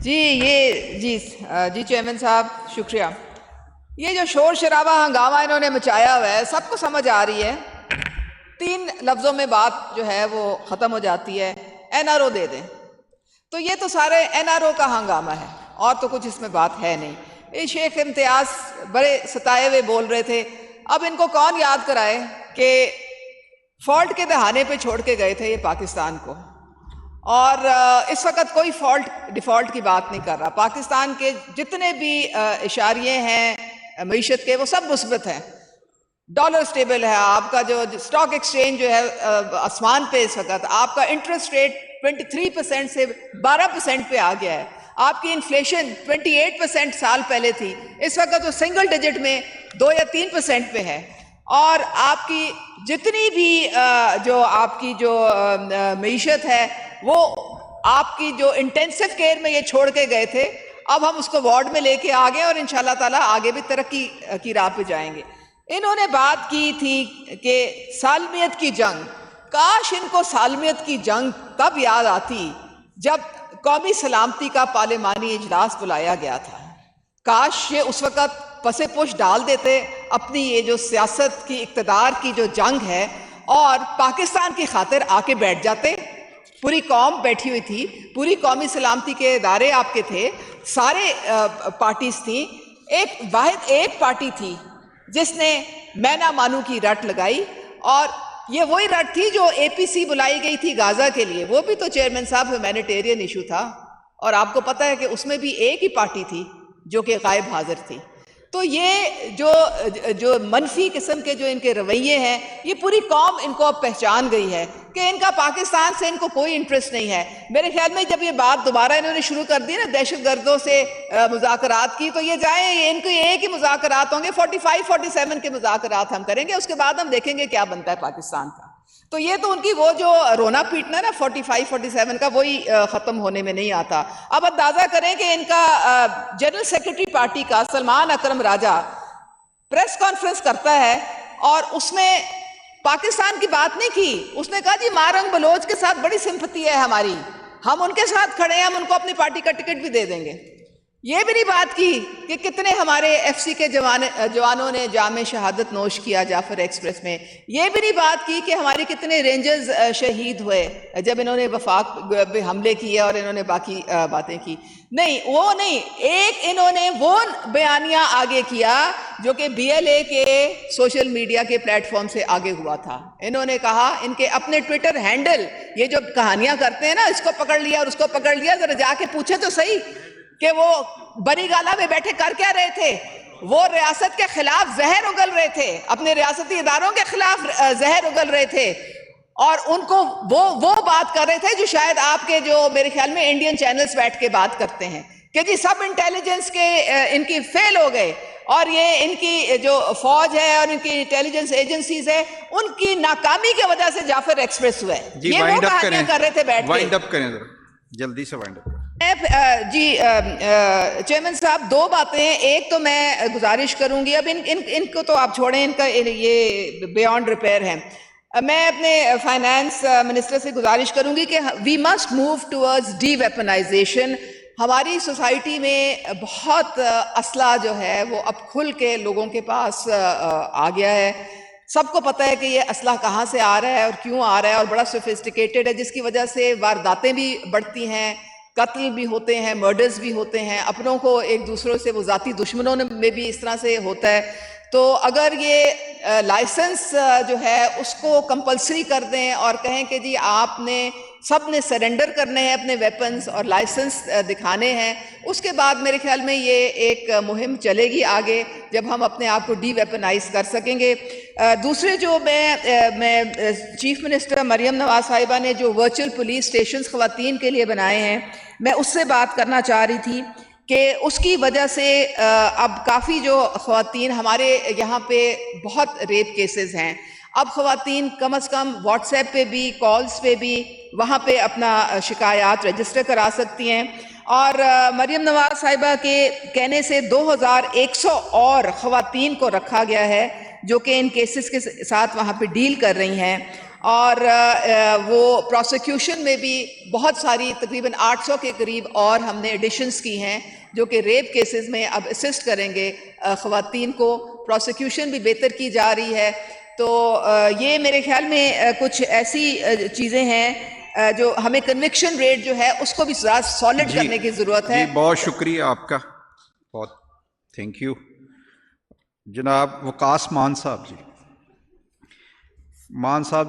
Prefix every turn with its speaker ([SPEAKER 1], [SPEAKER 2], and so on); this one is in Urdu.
[SPEAKER 1] جی چیئرمین صاحب شکریہ. یہ جو شور شرابہ ہنگامہ انہوں نے مچایا ہوا ہے سب کو سمجھ آ رہی ہے. 3 لفظوں میں بات جو ہے وہ ختم ہو جاتی ہے. NRO دے دیں. تو یہ تو سارے NRO کا ہنگامہ ہے اور تو کچھ اس میں بات ہے نہیں. یہ شیخ امتیاز بڑے ستائے ہوئے بول رہے تھے. اب ان کو کون یاد کرائے کہ فالٹ کے دہانے پہ چھوڑ کے گئے تھے یہ پاکستان کو، اور اس وقت کوئی ڈیفالٹ کی بات نہیں کر رہا. پاکستان کے جتنے بھی اشاریے ہیں معیشت کے وہ سب مثبت ہیں. ڈالر سٹیبل ہے، آپ کا جو سٹاک ایکسچینج جو ہے آسمان پہ اس وقت، آپ کا انٹرسٹ ریٹ 23% سے 12% پہ آ گیا ہے. آپ کی انفلیشن 28% سال پہلے تھی، اس وقت وہ سنگل ڈیجٹ میں 2 یا 3% پہ ہے. اور آپ کی جتنی بھی جو آپ کی جو معیشت ہے وہ آپ کی جو انٹینسو کیئر میں یہ چھوڑ کے گئے تھے، اب ہم اس کو وارڈ میں لے کے آگے اور انشاءاللہ تعالیٰ آگے بھی ترقی کی راہ پہ جائیں گے. انہوں نے بات کی تھی کہ سالمیت کی جنگ. کاش ان کو سالمیت کی جنگ تب یاد آتی جب قومی سلامتی کا پارلیمانی اجلاس بلایا گیا تھا. کاش یہ اس وقت پس پش ڈال دیتے اپنی یہ جو سیاست کی اقتدار کی جو جنگ ہے اور پاکستان کی خاطر آ کے بیٹھ جاتے. پوری قوم بیٹھی ہوئی تھی، پوری قومی سلامتی کے ادارے آپ کے تھے، سارے پارٹیز تھیں. ایک پارٹی تھی جس نے میں نہ مانوں کی رٹ لگائی، اور یہ وہی رٹ تھی جو APC بلائی گئی تھی غازہ کے لیے. وہ بھی تو چیئرمین صاحب ہیومینیٹیرین ایشو تھا، اور آپ کو پتہ ہے کہ اس میں بھی ایک ہی پارٹی تھی جو کہ غائب حاضر تھی. تو یہ جو منفی قسم کے جو ان کے رویے ہیں، یہ پوری قوم ان کو اب پہچان گئی ہے کہ ان کا پاکستان سے ان کو کوئی انٹرسٹ نہیں ہے. میرے خیال میں جب یہ بات دوبارہ انہوں نے شروع کر دی نا دہشت گردوں سے مذاکرات کی، تو یہ جائیں ان کے ایک ہی مذاکرات ہوں گے، 45-47 کے مذاکرات ہم کریں گے، اس کے بعد ہم دیکھیں گے کیا بنتا ہے پاکستان کا. تو یہ تو ان کی وہ جو رونا پیٹنا ہے نا 45-47 کا، وہی ختم ہونے میں نہیں آتا. اب اندازہ کریں کہ ان کا جنرل سیکرٹری پارٹی کا سلمان اکرم راجہ پریس کانفرنس کرتا ہے اور اس میں پاکستان کی بات نہیں کی. اس نے کہا جی مارنگ بلوچ کے ساتھ بڑی سمپتی ہے ہماری، ہم ان کے ساتھ کھڑے ہیں، ہم ان کو اپنی پارٹی کا ٹکٹ بھی دے دیں گے. یہ بھی نہیں بات کی کہ کتنے ہمارے FC کے جوانوں نے جام شہادت نوش کیا جعفر ایکسپریس میں. یہ بھی نہیں بات کی کہ ہماری کتنے رینجرز شہید ہوئے جب انہوں نے وفاق پہ حملے کیے اور انہوں نے باقی باتیں کی. نہیں، وہ نہیں. ایک انہوں نے وہ بیانیہ آگے کیا جو کہ BLA کے سوشل میڈیا کے پلیٹ فارم سے آگے ہوا تھا. انہوں نے کہا ان کے اپنے ٹویٹر ہینڈل، یہ جو کہانیاں کرتے ہیں نا، اس کو پکڑ لیا اور اس کو پکڑ لیا، ذرا جا کے پوچھے تو صحیح کہ وہ بری گالہ میں بیٹھے کر کیا رہے تھے. وہ ریاست کے خلاف زہر اگل رہے تھے، اپنے ریاستی اداروں کے خلاف زہر اگل رہے تھے، اور ان کو وہ بات کر رہے تھے جو شاید آپ کے جو میرے خیال میں انڈین چینلز بیٹھ کے بات کرتے ہیں کہ جی سب انٹیلیجنس کے ان کی فیل ہو گئے، اور یہ ان کی جو فوج ہے اور ان کی انٹیلیجنس ایجنسیز ہے ان کی ناکامی کی وجہ سے جعفر ایکسپریس ہوئے. یہ وہ کہانیاں کر رہے تھے بیٹھ کے.
[SPEAKER 2] وائنڈ اپ کریں ذرا جلدی سے وائنڈ اپ.
[SPEAKER 1] جی چیئرمین صاحب 2 باتیں ہیں. ایک تو میں گزارش کروں گی، اب ان کو تو آپ چھوڑیں، ان کا یہ بیانڈ ریپیئر ہے. میں اپنے فائنانس منسٹر سے گزارش کروں گی کہ we must move towards deweaponization. ہماری سوسائٹی میں بہت اسلحہ جو ہے وہ اب کھل کے لوگوں کے پاس آ گیا ہے. سب کو پتہ ہے کہ یہ اسلحہ کہاں سے آ رہا ہے اور کیوں آ رہا ہے، اور بڑا سوفسٹیکیٹڈ ہے، جس کی وجہ سے وارداتیں بھی بڑھتی ہیں، قتل بھی ہوتے ہیں، مرڈرز بھی ہوتے ہیں، اپنوں کو ایک دوسروں سے وہ ذاتی دشمنوں میں بھی اس طرح سے ہوتا ہے. تو اگر یہ لائسنس جو ہے اس کو کمپلسری کر دیں اور کہیں کہ جی آپ نے سب نے سرنڈر کرنے ہیں اپنے ویپنز اور لائسنس دکھانے ہیں، اس کے بعد میرے خیال میں یہ ایک مہم چلے گی آگے جب ہم اپنے آپ کو ڈی ویپنائز کر سکیں گے. دوسرے جو میں چیف منسٹر مریم نواز صاحبہ نے جو ورچوئل پولیس اسٹیشنز خواتین کے لیے بنائے ہیں، میں اس سے بات کرنا چاہ رہی تھی کہ اس کی وجہ سے اب کافی جو خواتین ہمارے یہاں پہ بہت ریپ کیسز ہیں. اب خواتین کم از کم واٹس ایپ پہ بھی، کالز پہ بھی، وہاں پہ اپنا شکایات رجسٹر کرا سکتی ہیں. اور مریم نواز صاحبہ کے کہنے سے 2100 اور خواتین کو رکھا گیا ہے جو کہ ان کیسز کے ساتھ وہاں پہ ڈیل کر رہی ہیں. اور وہ پروسیکیوشن میں بھی بہت ساری تقریباً 800 کے قریب اور ہم نے ایڈیشنز کی ہیں جو کہ ریپ کیسز میں اب اسسٹ کریں گے خواتین کو. پروسیکیوشن بھی بہتر کی جا رہی ہے. تو یہ میرے خیال میں کچھ ایسی چیزیں ہیں جو ہمیں کنوکشن ریٹ جو ہے اس کو بھی ذرا سالڈ کرنے کی ضرورت ہے.
[SPEAKER 2] جی بہت شکریہ آپ کا، بہت تھینک یو. جناب وقاص مان صاحب، جی مان صاحب